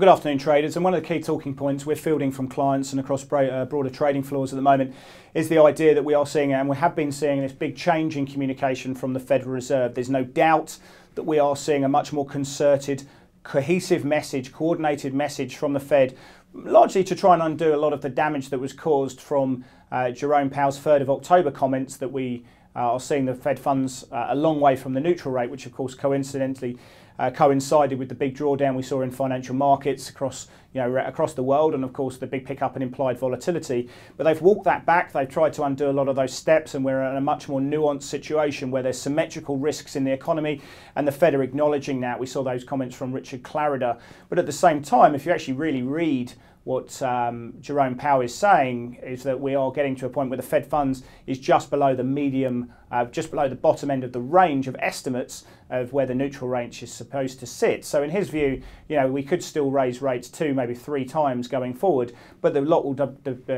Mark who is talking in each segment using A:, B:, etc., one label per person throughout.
A: Well, good afternoon, traders. And one of the key talking points we're fielding from clients and across broader trading floors at the moment is the idea that we are seeing, and we have been seeing, this big change in communication from the Federal Reserve. There's no doubt that we are seeing a much more concerted, cohesive message, coordinated message from the Fed, largely to try and undo a lot of the damage that was caused from Jerome Powell's 3rd of October comments that we are seeing the Fed funds a long way from the neutral rate, which of course coincidentally coincided with the big drawdown we saw in financial markets across the world, and of course the big pickup in implied volatility. But they've walked that back. They've tried to undo a lot of those steps, and we're in a much more nuanced situation where there's symmetrical risks in the economy, and the Fed are acknowledging that. We saw those comments from Richard Clarida. But at the same time, if you actually really read what Jerome Powell is saying, is that we are getting to a point where the Fed funds is just below the medium, just below the bottom end of the range of estimates of where the neutral range is supposed to sit. So in his view, we could still raise rates 2, maybe 3 times going forward, but a lot will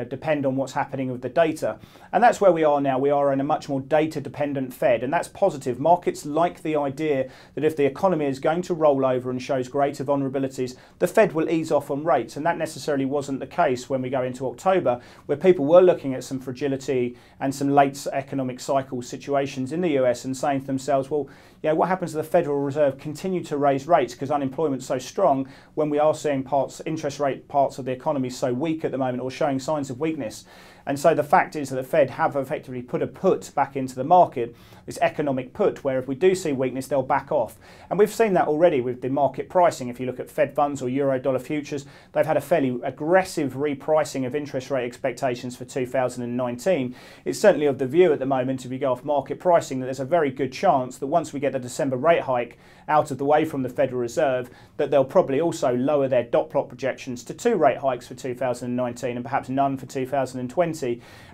A: depend on what's happening with the data. And that's where we are now. We are in a much more data-dependent Fed, and that's positive. Markets like the idea that if the economy is going to roll over and shows greater vulnerabilities, the Fed will ease off on rates, and that necessarily wasn't the case when we go into October, where people were looking at some fragility and some late economic cycle situations in the US and saying to themselves, well, what happens to the Federal Reserve continue to raise rates because unemployment's so strong when we are seeing interest rate parts of the economy so weak at the moment or showing signs of weakness? And so the fact is that the Fed have effectively put a put back into the market, this economic put, where if we do see weakness, they'll back off. And we've seen that already with the market pricing. If you look at Fed funds or euro-dollar futures, they've had a fairly aggressive repricing of interest rate expectations for 2019. It's certainly of the view at the moment, if you go off market pricing, that there's a very good chance that once we get the December rate hike out of the way from the Federal Reserve, that they'll probably also lower their dot plot projections to 2 rate hikes for 2019 and perhaps none for 2020.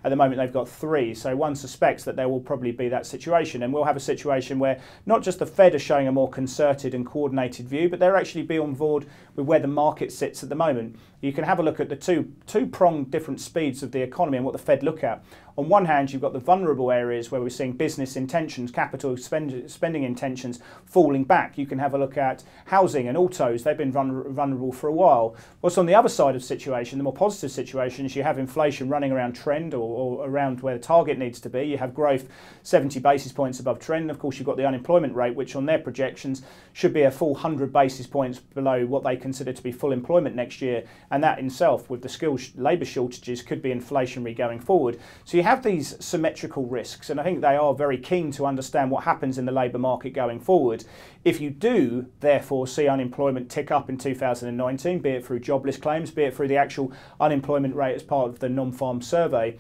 A: At the moment they've got 3, so one suspects that there will probably be that situation, and we'll have a situation where not just the Fed are showing a more concerted and coordinated view, but they'll actually be on board with where the market sits at the moment. You can have a look at the two-pronged different speeds of the economy and what the Fed look at. On one hand, you've got the vulnerable areas where we're seeing business intentions, capital spending intentions falling back. You can have a look at housing and autos. They've been vulnerable for a while. What's on the other side of the situation, the more positive situation, is you have inflation running around trend or around where the target needs to be. You have growth 70 basis points above trend. And of course, you've got the unemployment rate, which on their projections should be a full 100 basis points below what they consider to be full employment next year. And that in itself, with the skilled labour shortages, could be inflationary going forward. So you have these symmetrical risks, and I think they are very keen to understand what happens in the labour market going forward. If you do, therefore, see unemployment tick up in 2019, be it through jobless claims, be it through the actual unemployment rate as part of the non-farm survey,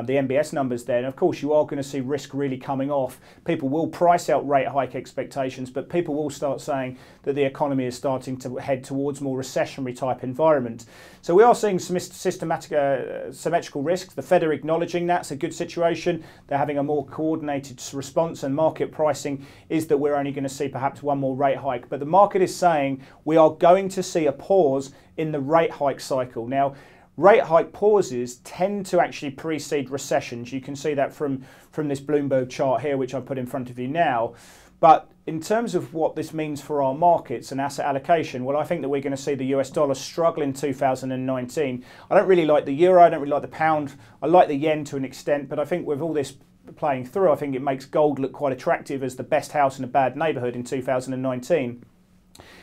A: the MBS numbers there, and of course you are going to see risk really coming off. People will price out rate hike expectations, but people will start saying that the economy is starting to head towards more recessionary type environment. So we are seeing some symmetrical risks. The Fed are acknowledging that's a good situation. They're having a more coordinated response, and market pricing is that we're only going to see perhaps one more rate hike. But the market is saying we are going to see a pause in the rate hike cycle. Now, rate hike pauses tend to actually precede recessions. You can see that from this Bloomberg chart here, which I put in front of you now. But in terms of what this means for our markets and asset allocation, well, I think that we're going to see the US dollar struggle in 2019. I don't really like the euro, I don't really like the pound, I like the yen to an extent, but I think with all this playing through, I think it makes gold look quite attractive as the best house in a bad neighbourhood in 2019.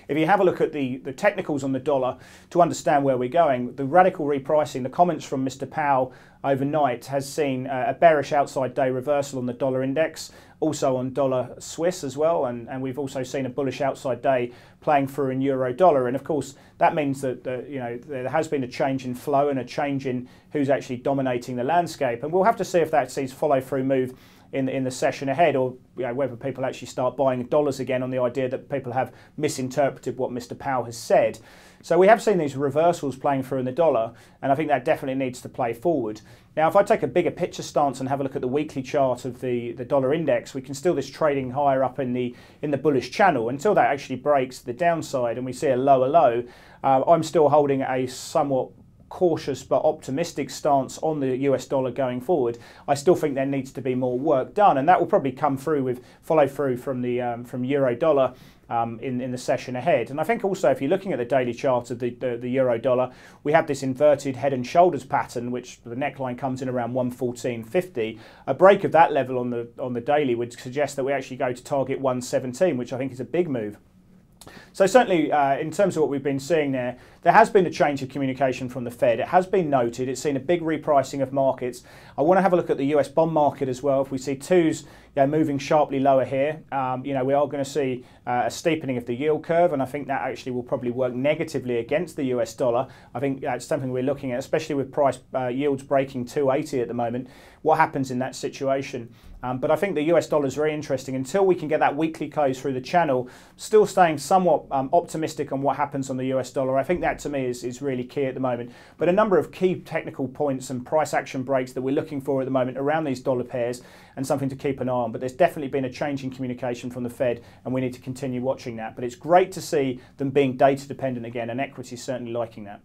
A: If you have a look at the technicals on the dollar to understand where we're going, the radical repricing, the comments from Mr. Powell overnight has seen a bearish outside day reversal on the dollar index, also on dollar Swiss as well, and we've also seen a bullish outside day playing through in euro dollar. And of course that means that there has been a change in flow and a change in who's actually dominating the landscape, and we'll have to see if that sees follow through move in the session ahead, or whether people actually start buying dollars again on the idea that people have misinterpreted what Mr. Powell has said. So we have seen these reversals playing through in the dollar, and I think that definitely needs to play forward. Now, if I take a bigger picture stance and have a look at the weekly chart of the dollar index, we can still this trading higher up in the bullish channel until that actually breaks the downside and we see a lower low. I'm still holding a somewhat cautious but optimistic stance on the US dollar going forward, I still think there needs to be more work done, and that will probably come through with follow through from the from euro dollar in the session ahead. And I think also, if you're looking at the daily chart of the euro dollar, we have this inverted head and shoulders pattern, which the neckline comes in around 114.50. A break of that level on the daily would suggest that we actually go to target 117, which I think is a big move. So certainly in terms of what we've been seeing there has been a change of communication from the Fed. It has been noted. It's seen a big repricing of markets. I want to have a look at the US bond market as well. If we see twos moving sharply lower here, we are going to see a steepening of the yield curve, and I think that actually will probably work negatively against the US dollar. I think that's something we're looking at, especially with price yields breaking 280 at the moment. What happens in that situation? But I think the US dollar is very interesting until we can get that weekly close through the channel. Still staying somewhat optimistic on what happens on the US dollar. I think that to me is really key at the moment. But a number of key technical points and price action breaks that we're looking for at the moment around these dollar pairs, and something to keep an eye on. But there's definitely been a change in communication from the Fed, and we need to continue watching that. But it's great to see them being data dependent again, and equity is certainly liking that.